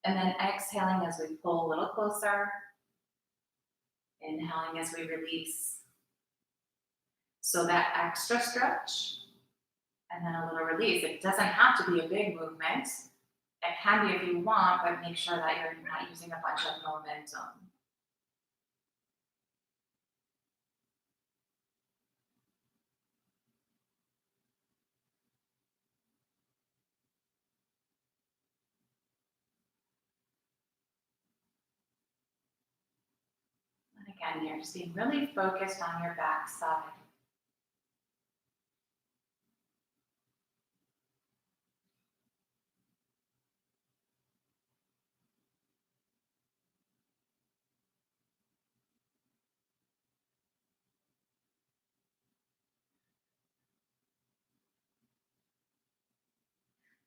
Speaker 2: and then exhaling as we pull a little closer, inhaling as we release. So that extra stretch, and then a little release. It doesn't have to be a big movement. It can be if you want, but make sure that you're not using a bunch of momentum. And again, you're just being really focused on your back side.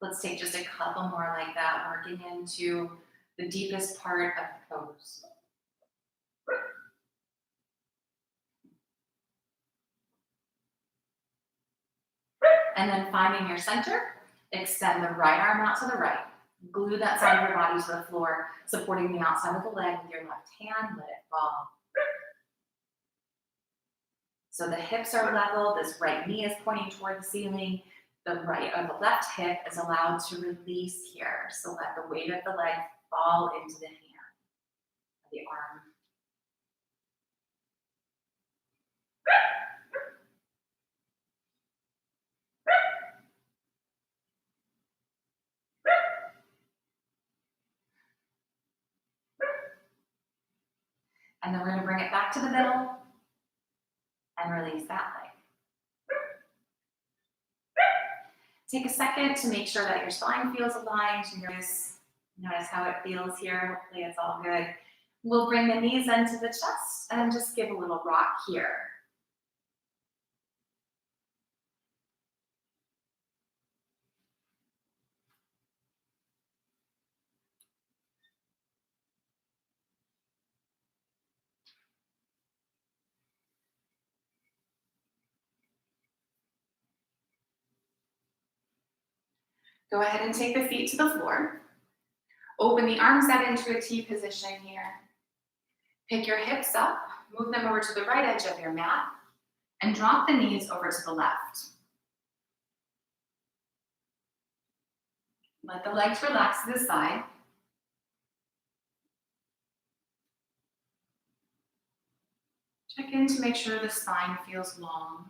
Speaker 2: Let's take just a couple more like that, working into the deepest part of the pose. And then finding your center, extend the right arm out to the right. Glue that side of your body to the floor, supporting the outside of the leg with your left hand, let it fall. So the hips are level, this right knee is pointing toward the ceiling, the left hip is allowed to release here. So let the weight of the leg fall into the hand, the arm. And then we're going to bring it back to the middle and release that leg. Take a second to make sure that your spine feels aligned. Notice how it feels here. Hopefully it's all good. We'll bring the knees into the chest and just give a little rock here. Go ahead and take the feet to the floor. Open the arms out into a T position here. Pick your hips up, move them over to the right edge of your mat, and drop the knees over to the left. Let the legs relax to the side. Check in to make sure the spine feels long.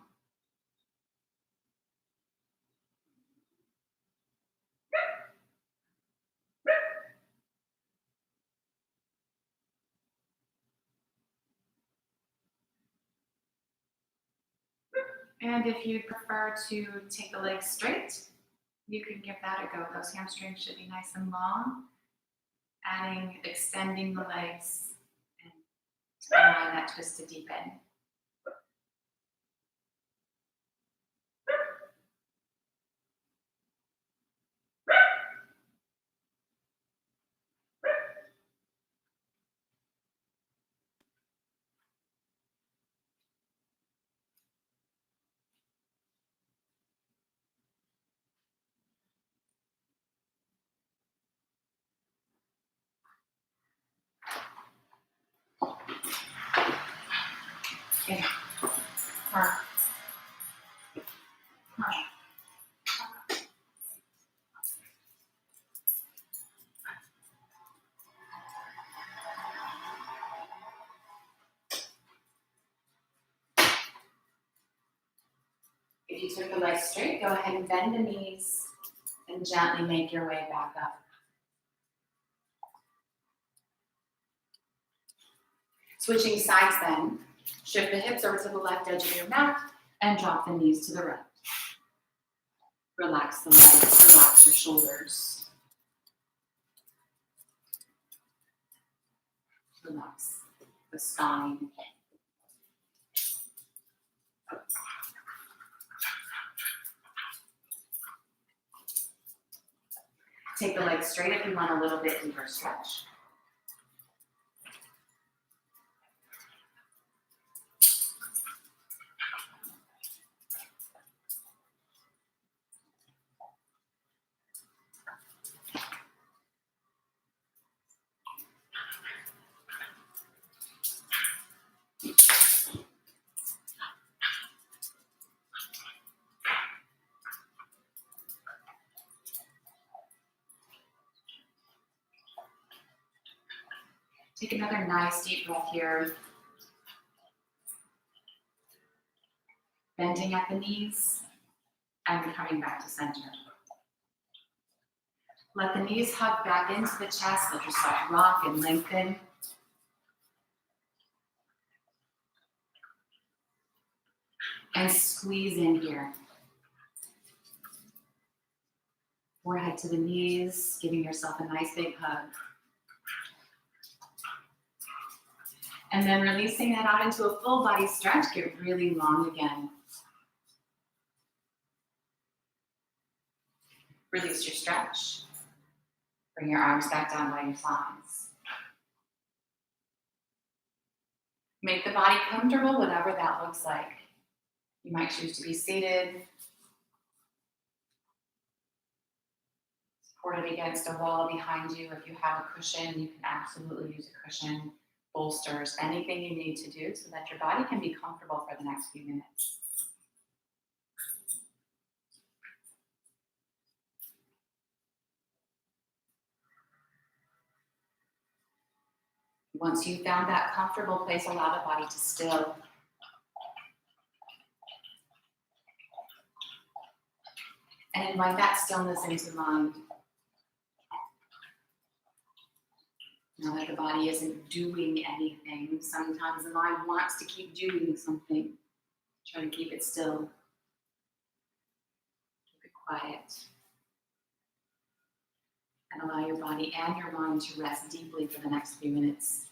Speaker 2: And if you prefer to take the legs straight, You can give that a go. Those hamstrings should be nice and long. Extending the legs and allowing that twist to deepen. Okay. If you took the legs straight, go ahead and bend the knees and gently make your way back up. Switching sides then, shift the hips over to the left edge of your mat and drop the knees to the right. Relax the legs, relax your shoulders. Relax the spine. Take the legs straight if you want a little bit deeper stretch. Take another nice deep breath here. Bending at the knees and coming back to center. Let the knees hug back into the chest, let yourself rock and lengthen. And squeeze in here. Forehead to the knees, giving yourself a nice big hug. And then releasing that out into a full body stretch, get really long again. Release your stretch. Bring your arms back down by your sides. Make the body comfortable, whatever that looks like. You might choose to be seated, supported against a wall behind you. If you have a cushion, you can absolutely use a cushion, bolsters, anything you need to do so that your body can be comfortable for the next few minutes. Once you've found that comfortable place, allow the body to still. And invite that stillness into mind. Now that the body isn't doing anything, sometimes the mind wants to keep doing something. Try to keep it still. Keep it quiet. And allow your body and your mind to rest deeply for the next few minutes.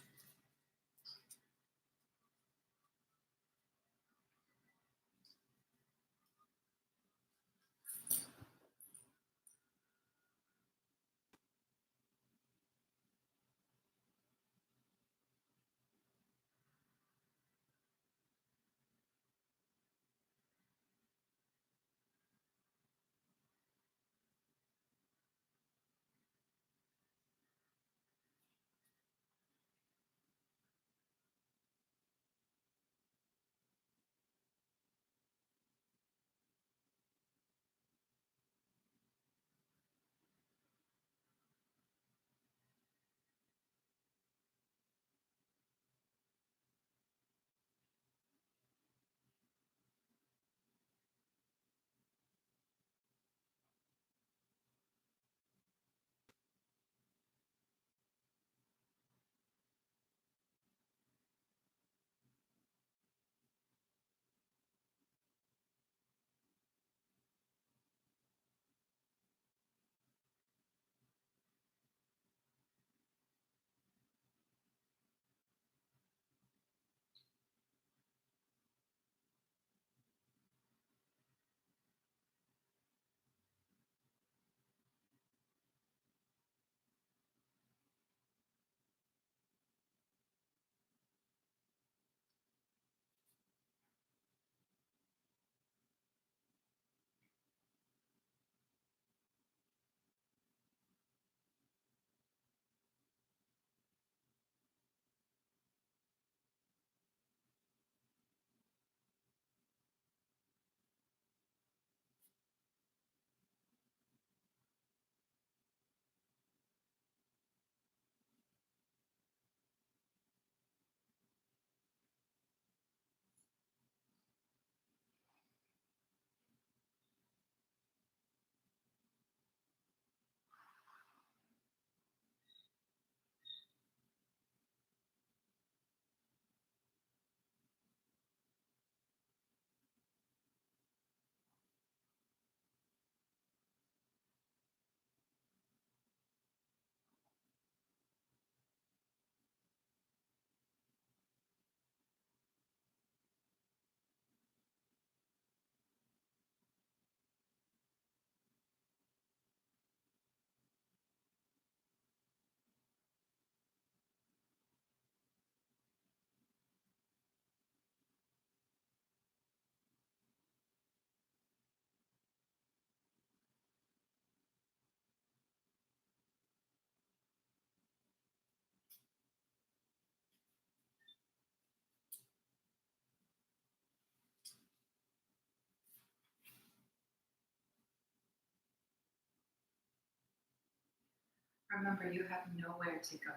Speaker 1: Remember, you have nowhere to go.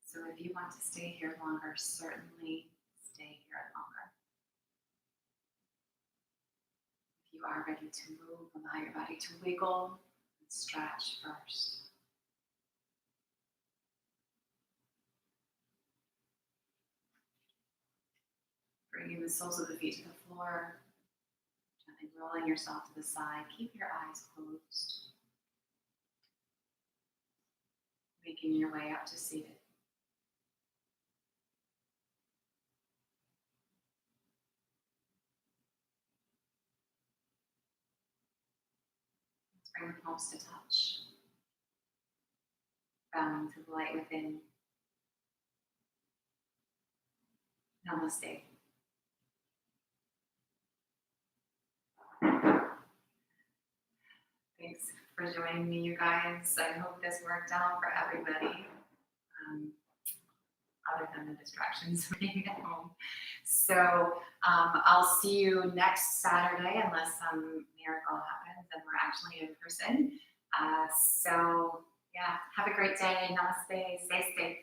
Speaker 1: So if you want to stay here longer, certainly stay here longer. If you are ready to move, allow your body to wiggle and stretch first. Bringing the soles of the feet to the floor, gently rolling yourself to the side. Keep your eyes closed. Making your way up to seated. Let's bring the palms to touch. Bowing to the light within. Namaste. Thanks for joining me, you guys. I hope this worked out for everybody, other than the distractions of being at home. So I'll see you next Saturday, unless some miracle happens and we're actually in person. So yeah, have a great day. Namaste. Stay safe.